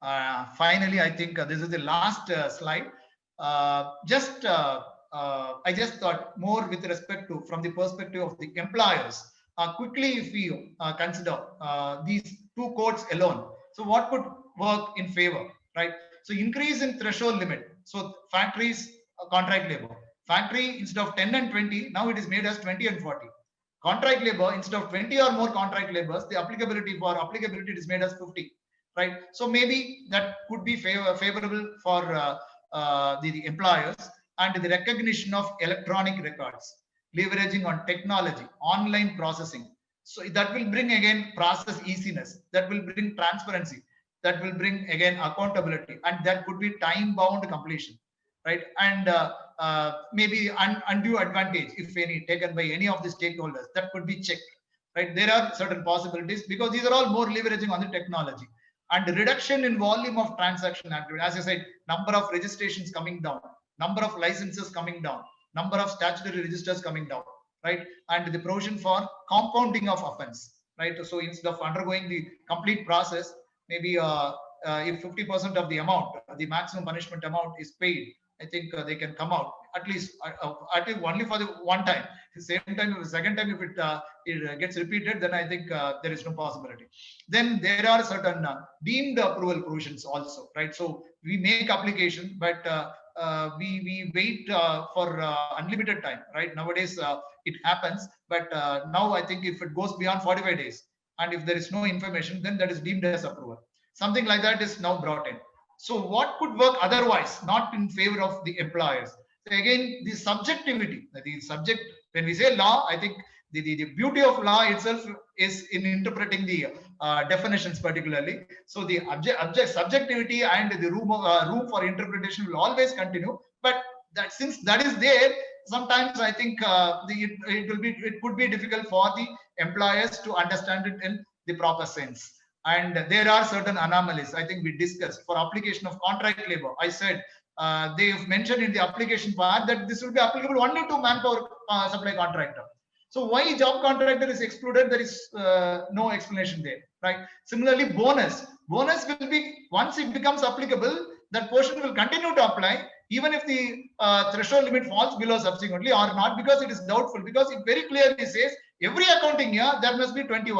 Finally, I think this is the last slide. I just thought more with respect to from the perspective of the employers. Quickly, if we consider these two codes alone, so what could work in favor, right? So increase in threshold limit. So factories contract labor. Factory instead of 10 and 20, now it is made as 20 and 40. Contract labor instead of 20 or more contract labors, the applicability is made as 50, right? So maybe that could be favorable for the employers, and the recognition of electronic records, leveraging on technology, online processing. So that will bring again process easiness, that will bring transparency, that will bring again accountability, and that could be time bound completion, right? And maybe undue advantage, if any, taken by any of the stakeholders, that could be checked, right? There are certain possibilities because these are all more leveraging on the technology. And reduction in volume of transaction activity, as I said, number of registrations coming down, number of licenses coming down, number of statutory registers coming down, right? And the provision for compounding of offense, right? So instead of undergoing the complete process, maybe if 50% of the amount, the maximum punishment amount is paid, I think they can come out at least only for the one time. The same time, the second time, if it gets repeated, then I think there is no possibility. Then there are certain deemed approval provisions also, right? So we make application, but we wait for unlimited time, right? Nowadays it happens, but now I think if it goes beyond 45 days and if there is no information, then that is deemed as approval. Something like that is now brought in. So what could work otherwise, not in favor of the employers? So again, the subjectivity, the subject, when we say law, I think the beauty of law itself is in interpreting the definitions particularly. So the subjectivity and the room for interpretation will always continue. But that since that is there, sometimes I think it could be difficult for the employers to understand it in the proper sense. And there are certain anomalies, I think we discussed for application of contract labor. I said they've mentioned in the application part that this will be applicable only to manpower supply contractor. So why job contractor is excluded? There is no explanation there, right? Similarly, bonus will be, once it becomes applicable, that portion will continue to apply even if the threshold limit falls below subsequently or not, because it is doubtful, because it very clearly says every accounting year there must be 20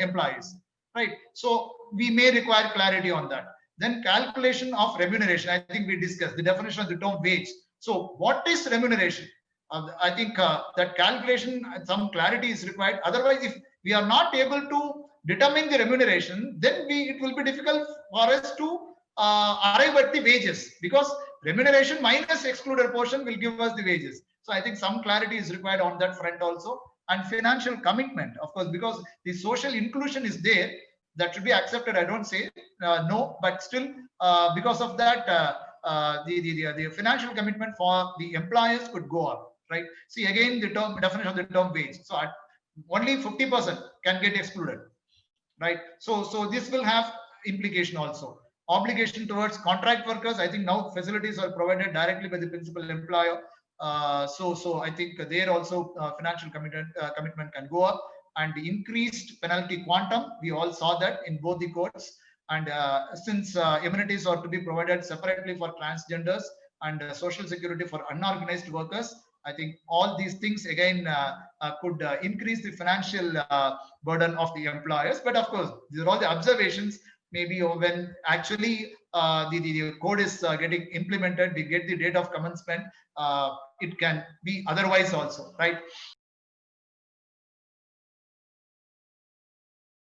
employees, right? So we may require clarity on that. Then calculation of remuneration, I think we discussed the definition of the term wage. So what is remuneration? I think that calculation, some clarity is required. Otherwise, if we are not able to determine the remuneration, then it will be difficult for us to arrive at the wages, because remuneration minus excluded portion will give us the wages. So I think some clarity is required on that front also. And financial commitment, of course, because the social inclusion is there, that should be accepted. I don't say no, but still because of that, the financial commitment for the employers could go up, right? See again the term definition of the term wage. So only 50% can get excluded, right? So this will have implication also. Obligation towards contract workers, I think now facilities are provided directly by the principal employer. So I think there also financial commitment can go up. And the increased penalty quantum, we all saw that in both the courts. And since amenities are to be provided separately for transgenders and social security for unorganized workers, I think all these things again could increase the financial burden of the employers. But of course, these are all the observations. Maybe when actually the code is getting implemented, we get the date of commencement, it can be otherwise also, right?